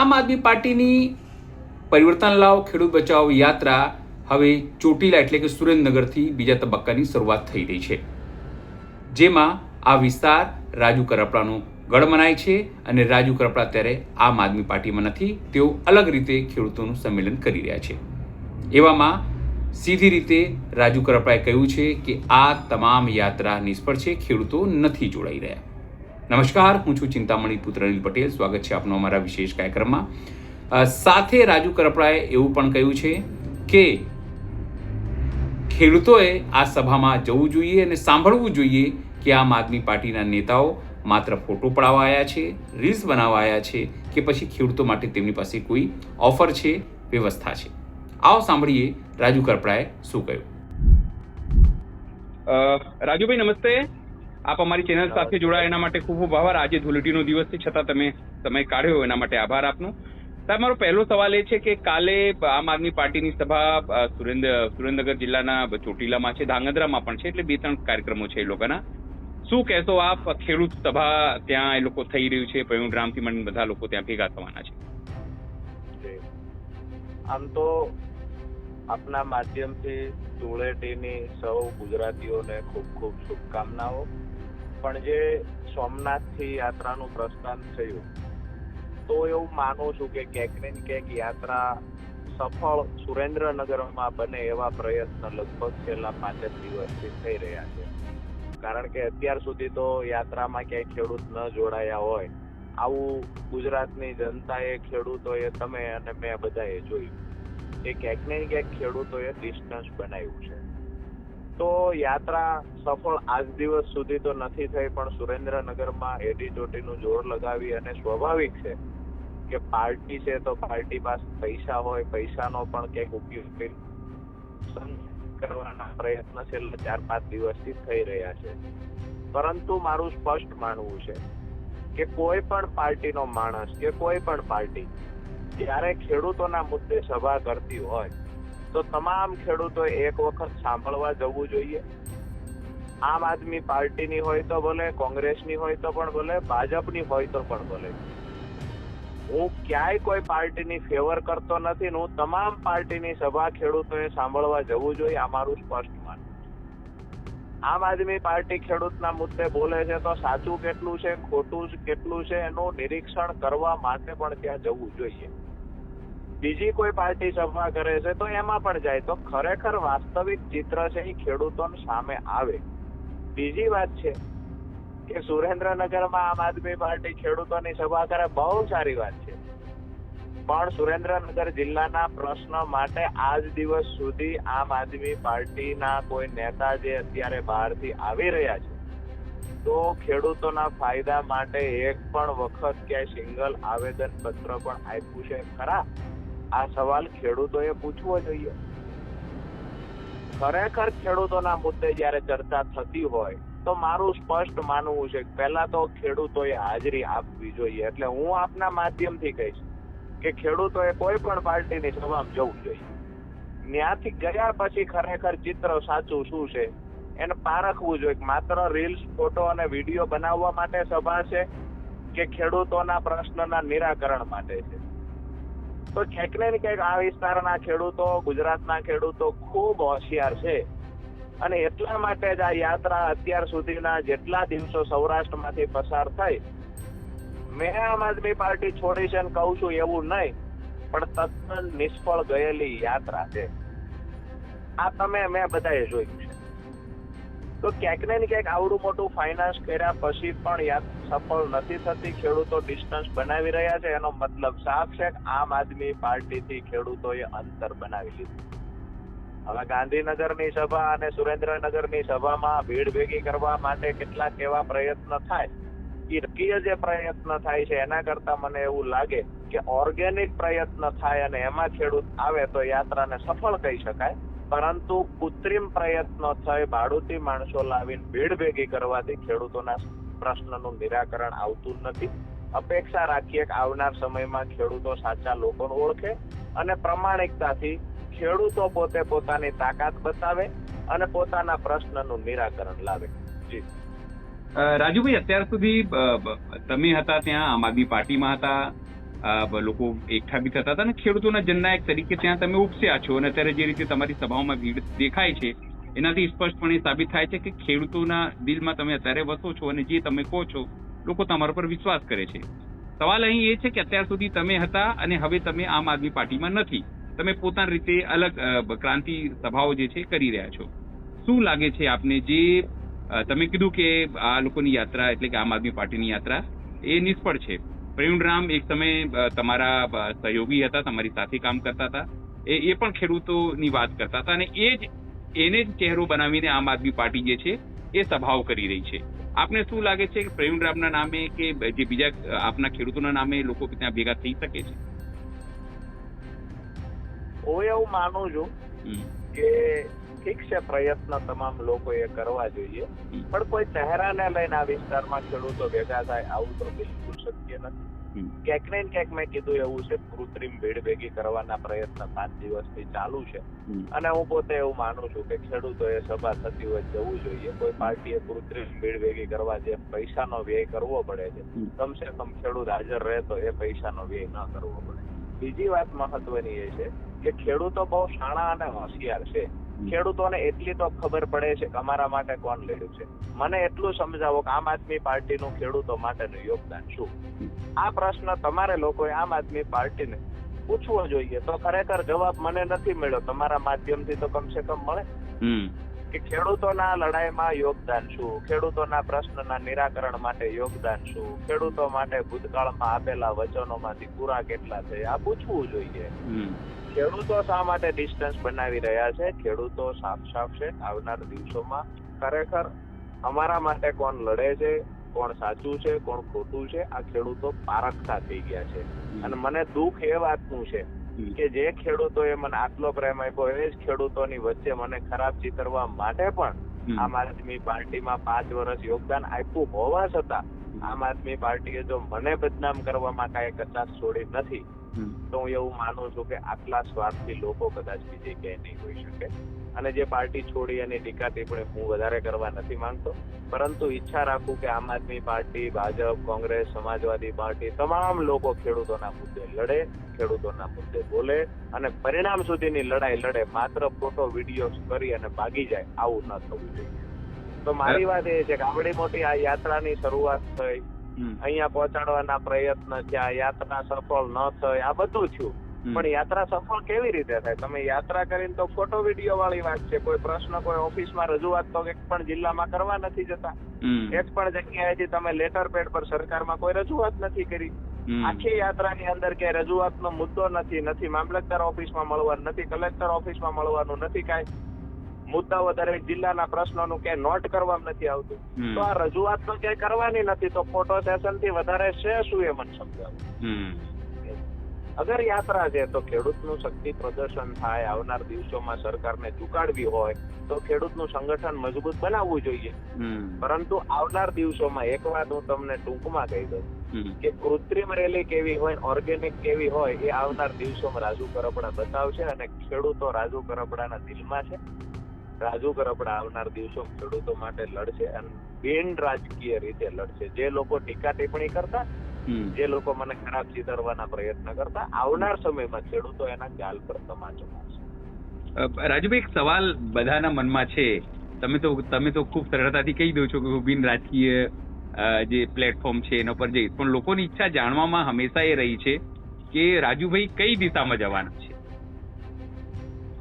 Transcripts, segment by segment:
આમ આદમી પાર્ટીની પરિવર્તન લાવ ખેડૂત બચાવ યાત્રા હવે ચોટીલા એટલે કે સુરેન્દ્રનગરથી બીજા તબક્કાની શરૂઆત થઈ રહી છે, જેમાં આ વિસ્તાર રાજુ કરપડાનો ગઢ મનાય છે અને રાજુ કરપડા અત્યારે આમ આદમી પાર્ટીમાં નથી, તેઓ અલગ રીતે ખેડૂતોનું સંમેલન કરી રહ્યા છે। એવામાં સીધી રીતે રાજુ કરપડાએ કહ્યું છે કે આ તમામ યાત્રા નિષ્ફળ છે, ખેડૂતો નથી જોડાઈ રહ્યા। નમસ્કાર, હું છું ચિંતામણી પુત્ર અનિલ પટેલ, સ્વાગત છે આપનો અમારા વિશેષ કાર્યક્રમમાં। સાથે રાજુ કરપડાએ એવું પણ કહ્યું છે કે ખેડૂતોએ આ સભામાં જવું જોઈએ અને સાંભળવું જોઈએ કે આમ આદમી પાર્ટીના નેતાઓ માત્ર ફોટો પડાવવા આવ્યા છે, રીલ્સ બનાવવા આવ્યા છે કે પછી ખેડૂતો માટે તેમની પાસે કોઈ ઓફર છે, વ્યવસ્થા છે। આવો સાંભળીએ રાજુ કરપડાએ શું કહ્યું। રાજુભાઈ નમસ્તે, આપ અમારી ચેનલ સાથે જોડાયા એના માટે ખૂબ ખૂબ આભાર। આજે ધૂળેટીનો દિવસ છે છતાં તમે સમય કાઢ્યો એના માટે આભાર આપનો। મારો પહેલો સવાલ એ છે કે કાલે આમ આદમી પાર્ટીની સભા સુરેન્દ્રનગર જિલ્લાના ચોટીલામાં છે, ધાંગધ્રામાં પણ છે, એટલે 2-3 કાર્યક્રમો છે એ લોકોના। શું કહેશો આપ? ખેડૂત સભા ત્યાં એ લોકો થઈ રહ્યું છે, પયુંગ્રામથી માંડીને બધા લોકો ત્યાં ભેગા થવાના છે। આમ તો આપના માધ્યમથી ધૂળેટીની સૌ ગુજરાતીઓને ખૂબ ખૂબ શુભકામનાઓ। પણ જે સોમનાથથી યાત્રાનું પ્રસ્થાન થયું, તો એવું માનું છું કે ક્યાંક ને ક્યાંક યાત્રા સફળ સુરેન્દ્રનગરમાં બને એવા પ્રયત્ન લગભગ છેલ્લા 5 દિવસથી થઈ રહ્યા છે। કારણ કે અત્યાર સુધી તો યાત્રામાં ક્યાંય ખેડૂત ન જોડાયા હોય આવું ગુજરાતની જનતાએ, ખેડૂતોએ, તમે અને મેં બધાએ જોયું કે ક્યાંક ને ક્યાંક ખેડૂતોએ ડિસ્ટન્સ બનાવ્યું છે। તો યાત્રા સફળ આજ દિવસ સુધી તો નથી થઈ, પણ સુરેન્દ્રનગરમાં એડી ચોટીનું જોર લગાવી અને સ્વાભાવિક છે કે પાર્ટી છે તો પાર્ટી પાસે પૈસા હોય, પૈસાનો પણ ક્યાંક ઉપયોગ કરવાના પ્રયત્ન છેલ્લા 4-5 દિવસથી થઈ રહ્યા છે। પરંતુ મારું સ્પષ્ટ માનવું છે કે કોઈ પણ પાર્ટીનો માણસ કે કોઈ પણ પાર્ટી જ્યારે ખેડૂતોના મુદ્દે સભા કરતી હોય તો તમામ ખેડૂતોએ એક વખત સાંભળવા જવું જોઈએ। આમ આદમી પાર્ટીની હોય તો ભલે, કોંગ્રેસની હોય તો પણ ભલે, ભાજપની હોય તો પણ ભલે। હું ક્યાંય કોઈ પાર્ટીની ફેવર કરતો નથી, હું તમામ પાર્ટીની સભા ખેડૂતોએ સાંભળવા જવું જોઈએ, આ મારું સ્પષ્ટ માનવું। આમ આદમી પાર્ટી ખેડૂતના મુદ્દે બોલે છે તો સાચું કેટલું છે, ખોટું કેટલું છે એનું નિરીક્ષણ કરવા માટે પણ ત્યાં જવું જોઈએ। બીજી કોઈ પાર્ટી સભા કરે છે તો એમાં પણ જાય તો ખરેખર વાસ્તવિક ચિત્ર છે એ ખેડૂતોની સામે આવે। બીજી વાત છે કે સુરેન્દ્રનગરમાં આમ આદમી પાર્ટી ખેડૂતોની સભા કરે, બહુ સારી વાત છે, પણ સુરેન્દ્રનગર જિલ્લાના પ્રશ્ન માટે આજ દિવસ સુધી આમ આદમી પાર્ટીના કોઈ નેતા જે અત્યારે બહારથી આવી રહ્યા છે તો ખેડૂતોના ફાયદા માટે એક પણ વખત ક્યાંય સિંગલ આવેદન પત્ર પણ આપ્યું છે ખરા? આ સવાલ ખેડૂતોએ પૂછવો જોઈએ। ખરેખર ખેડૂતોના મુદ્દે જયારે ચર્ચા થતી હોય તો મારું સ્પષ્ટ માનવું છે કે પહેલા તો ખેડૂતોએ હાજરી આપવી જોઈએ। એટલે હું આપના માધ્યમથી કહીશ કે ખેડૂતોએ કોઈ પણ પાર્ટીની સભામાં જવું જોઈએ। ત્યાંથી ગયા પછી ખરેખર ચિત્ર સાચું શું છે એને પારખવું જોઈએ। માત્ર રીલ્સ, ફોટો અને વિડીયો બનાવવા માટે સભા છે કે ખેડૂતોના પ્રશ્નના નિરાકરણ માટે છે? તો ક્યાંક ને ક્યાંક આ વિસ્તારના ખેડૂતો, ગુજરાતના ખેડૂતો ખૂબ હોશિયાર છે અને એટલા માટે જ આ યાત્રા અત્યાર સુધીના જેટલા દિવસો સૌરાષ્ટ્રમાંથી પસાર થઈ, મેં આમ આદમી પાર્ટી છોડી છે ને કહું છું એવું નહીં, પણ તદ્દન નિષ્ફળ ગયેલી યાત્રા છે। આ મેં બધાએ જોયું છે। તો ક્યાંક ને ક્યાંક આવડું મોટું ફાઇનાન્સ કર્યા પછી પણ સફળ નથી થતી, ખેડૂતો ડિસ્ટન્સ બનાવી રહ્યા છે, એનો મતલબ સાફ છે કે આમ આદમી પાર્ટીથી ખેડૂતોએ અંતર બનાવી લીધું। હવે ગાંધીનગરની સભા અને સુરેન્દ્રનગરની સભામાં ભીડ ભેગી કરવા માટે કેટલાક એવા પ્રયત્ન થાય, એ રાજકીય જે પ્રયત્ન થાય છે એના કરતા મને એવું લાગે કે ઓર્ગેનિક પ્રયત્ન થાય અને એમાં ખેડૂત આવે તો યાત્રાને સફળ કહી શકાય। પરંતુ કૃત્રિમ પ્રયત્નો થઈ, ભાડુતી માણસો લાવીને ભીડ ભેગી કરવાથી ખેડૂતોના પ્રશ્નનું નિરાકરણ આવતું નથી। અપેક્ષા રાખીએ કે આવનાર સમયમાં ખેડૂતો સાચા લોકોને ઓળખે અને પ્રમાણિકતાથી ખેડૂતો પોતે પોતાની તાકાત બતાવે અને પોતાના પ્રશ્નનું નિરાકરણ લાવે। જી રાજુભાઈ, અત્યાર સુધી તમે હતા ત્યાં આમ આદમી પાર્ટીમાં હતા, લોકો એકઠા બી થતા હતા અને ખેડૂતોના જનનાયક તરીકે ત્યાં તમે ઉપસ્યા છો. અને અત્યારે જે રીતે તમારી સભાઓમાં ભીડ દેખાય છે એનાથી સ્પષ્ટપણે સાબિત થાય છે કે ખેડૂતોના દિલમાં તમે અત્યારે વસો છો અને જે તમે કહો છો લોકો તમારા પર વિશ્વાસ કરે છે. સવાલ અહીં એ છે કે અત્યાર સુધી તમે હતા અને હવે તમે આમ આદમી પાર્ટીમાં નથી. તમે પોતાની રીતે અલગ ક્રાંતિ સભાઓ જે છે કરી રહ્યા છો. શું લાગે છે આપને, જે તમે કીધું કે આ લોકોની યાત્રા એટલે કે આમ આદમી પાર્ટીની યાત્રા એ નિષ્ફળ છે. પ્રવીણ એક સમયે તમારા સહયોગી હતા, તમારી સાથે કામ કરતા હતા, એ પણ ખેડૂતોની વાત કરતા હતા અને એને જ ચહેરો બનાવીને આમ આદમી પાર્ટી જે છે એ સભાઓ કરી રહી છે. આપને શું લાગે છે કે પ્રવીણ રામના નામે કે જે બીજા આપના ખેડૂતોના નામે લોકો ત્યાં ભેગા થઈ શકે છે? હું એવું માનું છું કે ઠીક છે, પ્રયત્ન તમામ લોકોએ કરવા જોઈએ, પણ કોઈ ચહેરાને લઈને આ વિસ્તારમાં ખેડૂતો ભેગા થાય આવું તો બિલકુલ શક્ય નથી. ક્યાંક ને ક્યાંક મેં કીધું એવું છે, કૃત્રિમ ભીડ ભેગી કરવાના પ્રયત્ન 5 દિવસથી ચાલુ છે અને હું પોતે એવું માનું છું કે ખેડૂતોએ સભા થતી હોય જવું જોઈએ. કોઈ પાર્ટીએ કૃત્રિમ ભીડ ભેગી કરવા જે પૈસાનો વ્યય કરવો પડે છે, કમસે કમ ખેડૂત હાજર રહે તો એ પૈસાનો વ્યય ન કરવો પડે. બીજી વાત મહત્વની એ છે કે ખેડૂતો બહુ શાણા અને હોશિયાર છે. ખેડૂતોને એટલી તો ખબર પડે છે કે અમારા માટે કોણ લડ્યું છે. મને એટલું સમજાવો કે આમ આદમી પાર્ટીનું ખેડૂતો માટેનું યોગદાન શું? આ પ્રશ્ન તમારે લોકોએ આમ આદમી પાર્ટીને પૂછવો જોઈએ. તો ખરેખર જવાબ મને નથી મળ્યો, તમારા માધ્યમથી તો કમસે કમ મળે કે ખેડૂતોના લડાઈમાં યોગદાન શું, ખેડૂતોના પ્રશ્નના નિરાકરણ માટે યોગદાન શું, ખેડૂતો માટે ભૂતકાળમાં આપેલા વચનોમાંથી પૂરા કેટલા છે, આ પૂછવું જોઈએ. ખેડૂતો શા માટે ડિસ્ટન્સ બનાવી રહ્યા છે? ખેડૂતો સાફ છે આવનાર દિવસોમાં ખરેખર અમારા માટે કોણ લડે છે, કોણ સાચું છે, કોણ ખોટું છે, આ ખેડૂતો પારખતા થઈ ગયા છે. અને મને દુઃખ એ વાતનું છે કે જે ખેડૂતોએ મને આટલો પ્રેમ આપ્યો એ જ ખેડૂતોની વચ્ચે મને ખરાબ ચિતરવા માટે પણ આમ આદમી પાર્ટીમાં 5 વર્ષ યોગદાન આપ્યું હોવા છતાં આમ આદમી પાર્ટીએ જો મને બદનામ કરવામાં કાંઈ કચાશ છોડી નથી, તો હું એવું માનું છું કે આટલા સ્વાર્થી લોકો કદાચ બીજે ક્યાંય નહીં હોઈ શકે. અને જે પાર્ટી છોડી એની ટીકા ટિપ્પણી હું વધારે કરવા નથી માંગતો, પરંતુ ઈચ્છા રાખું કે આમ આદમી પાર્ટી, ભાજપ, કોંગ્રેસ, સમાજવાદી પાર્ટી તમામ લોકો ખેડૂતોના મુદ્દે લડે, ખેડૂતોના મુદ્દે બોલે અને પરિણામ સુધીની લડાઈ લડે. માત્ર ફોટો વિડીયો કરી અને ભાગી જાય આવું ન થવું જોઈએ. તો મારી વાત એ છે કે આવડી મોટી આ યાત્રાની શરૂઆત થઈ, અહીંયા પહોંચાડવાના પ્રયત્ન થયા, યાત્રા સફળ ન થઈ, આ બધું થયું, પણ યાત્રા સફળ કેવી રીતે થાય? તમે યાત્રા કરીને તો ફોટો વિડીયો વાળી વાત છે. કોઈ પ્રશ્ન કોઈ ઓફિસમાં રજૂઆત તો એક પણ જિલ્લામાં કરવા નથી જતા, એક પણ જગ્યાએથી તમે લેટર પેડ પર સરકારમાં કોઈ રજૂઆત નથી કરી. આખી યાત્રાની અંદર કે રજૂઆતનો મુદ્દો નથી મામલતદાર ઓફિસમાં મળવાનું, નથી કલેક્ટર ઓફિસમાં મળવાનું, નથી કાંઈ મુદ્દાઓ દરેક જિલ્લાના પ્રશ્નોનું ક્યાંય નોટ કરવામાં નથી આવતું. તો આ રજૂઆત તો ક્યાંય કરવાની નથી, તો ફોટો સેશન થી વધારે છે શું એ મને સમજાવો. અગર યાત્રા છે તો ખેડૂતનું શક્તિ પ્રદર્શન થાય. આવનાર દિવસોમાં સરકારને ચુકાડવી હોય તો ખેડૂતનું સંગઠન મજબૂત બનાવવું જોઈએ. પરંતુ આવનાર દિવસોમાં એક વાત હું તમને ટૂંકમાં કહી દઉં કે કૃત્રિમ રેલી કેવી હોય, ઓર્ગેનિક કેવી હોય, એ આવનાર દિવસોમાં રાજુ કરપડા બતાવશે. અને ખેડૂતો રાજુ કરપડાના દિલમાં છે. રાજુ કરપડા આવનાર દિવસો ખેડૂતો માટે લડશે અને બિન રાજકીય રીતે લડશે. જે લોકો ટીકા ટિપ્પણી કરતા, જે લોકો મને ખરાબ ચિતરવાના પ્રયત્ન કરતા, આવનાર સમયમાં ખેડૂતો એના ગાલ પર તમાચો મારશે. રાજુભાઈ, એક સવાલ બધાના મનમાં છે. તમે તો ખૂબ સરળતાથી કહી દો છો કે બિન રાજકીય જે પ્લેટફોર્મ છે એના પર જઈશ, પણ લોકોની ઈચ્છા જાણવામાં હંમેશા એ રહી છે કે રાજુભાઈ કઈ દિશામાં જવાના છે?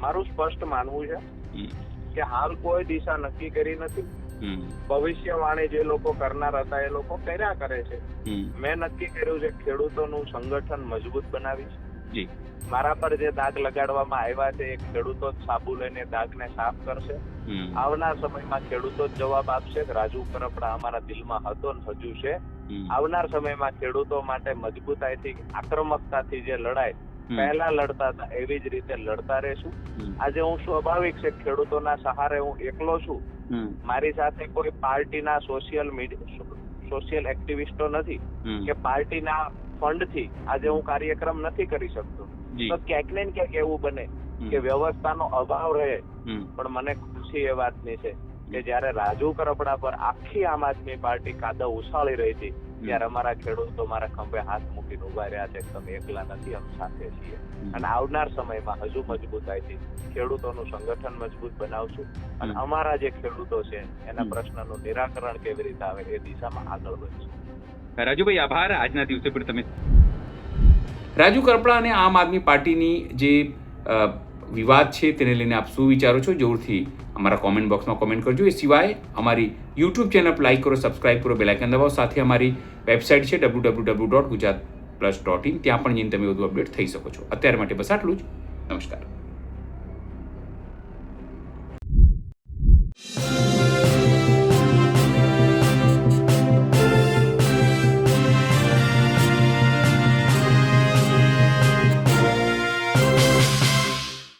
મારું સ્પષ્ટ માનવું છે કે હાલ કોઈ દિશા નક્કી કરી નથી. ભવિષ્યવાણી જે લોકો કરનાર હતા એ લોકો કર્યા કરે છે. મેં નક્કી કર્યું છે ખેડૂતોનું સંગઠન મજબૂત બનાવીશ. મારા પર જે દાગ લગાડવામાં આવ્યા છે એ ખેડૂતો જ સાબુ લઈને દાગને સાફ કરશે. આવનાર સમયમાં ખેડૂતો જ જવાબ આપશે કે રાજુ કરપડા અમારા દિલમાં હતો ને હજુ છે. આવનાર સમયમાં ખેડૂતો માટે મજબૂતાઈથી, આક્રમકતાથી જે લડાઈ પહેલા લડતા હતા એવી જ રીતે લડતા રહેશું. આજે હું સ્વાભાવિક છે ખેડૂતોના સહારે હું એકલો છું. મારી સાથે કોઈ પાર્ટીના સોશિયલ એક્ટિવિસ્ટો નથી કે પાર્ટીના ફંડથી આજે હું કાર્યક્રમ નથી કરી શકતો. તો ક્યાંક ને ક્યાંક એવું બને કે વ્યવસ્થાનો અભાવ રહે. પણ મને ખુશી એ વાતની છે કે જયારે રાજુ કરપડા પર આખી આમ આદમી પાર્ટી કાદવ ઉછાળી રહી હતી ત્યારે અમારા ખેડૂતો મારા ખંભે હાથ મૂકી ઉઠીને ઉભા રહ્યા છે કે તમે એકલા નથી, અમે સાથે છીએ. અને આવનાર સમયમાં હજુ મજબૂતાઈથી ખેડૂતોનું સંગઠન મજબૂત બનાવશું અને અમારા જે ખેડૂતો છે એના પ્રશ્નનું નિરાકરણ કેવી રીતે આવે એ દિશામાં આગળ વધશું. રાજુભાઈ, આભાર આજના દિવસે પણ તમે. રાજુ કરપડા અને આમ આદમી પાર્ટીની જે વિવાદ છે તેને લઈને આપ શું વિચારો છો, જરૂરથી અમારા કોમેન્ટ બોક્સમાં કોમેન્ટ કરજો. એ સિવાય અમારી યુટ્યુબ ચેનલ પર લાઈક કરો, સબસ્ક્રાઇબ કરો, બેલ આઇકન દબાવો. સાથે અમારી વેબસાઇટ છે www.gujaratplus.in, ત્યાં પણ જઈને તમે વધુ અપડેટ થઈ શકો છો. અત્યાર માટે બસ આટલું જ. નમસ્કાર.